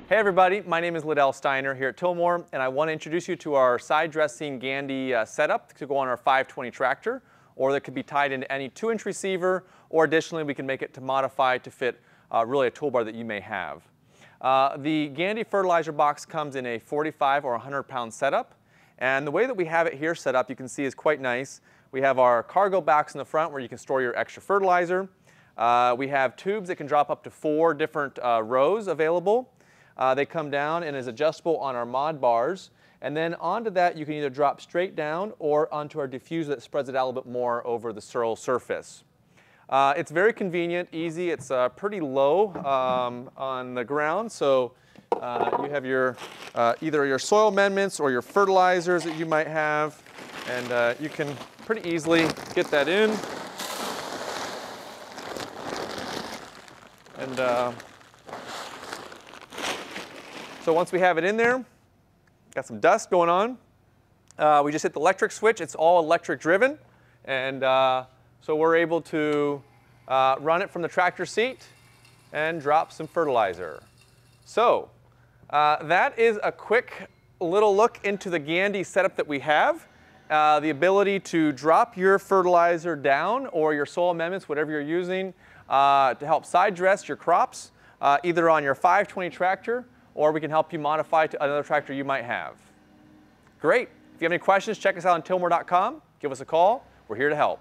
Hey everybody, my name is Liddell Steiner here at Tillmor, and I want to introduce you to our side dressing Gandy setup to go on our 520 tractor, or that could be tied into any 2-inch receiver, or additionally we can make it to modify to fit really a toolbar that you may have. The Gandy fertilizer box comes in a 45 or 100-pound setup, and the way that we have it here set up you can see is quite nice. We have our cargo box in the front where you can store your extra fertilizer. We have tubes that can drop up to 4 different rows available. They come down and is adjustable on our mod bars, and then onto that you can either drop straight down or onto our diffuser that spreads it out a little bit more over the swirl surface. It's very convenient, easy. It's pretty low on the ground, so you have your either your soil amendments or your fertilizers that you might have, and you can pretty easily get that in. And so once we have it in there, got some dust going on, we just hit the electric switch. It's all electric driven, and so we're able to run it from the tractor seat and drop some fertilizer. So that is a quick little look into the Gandy setup that we have. The ability to drop your fertilizer down or your soil amendments, whatever you're using, to help side dress your crops, either on your 520 tractor, or we can help you modify to another tractor you might have. Great. If you have any questions, check us out on Tillmor.com. Give us a call. We're here to help.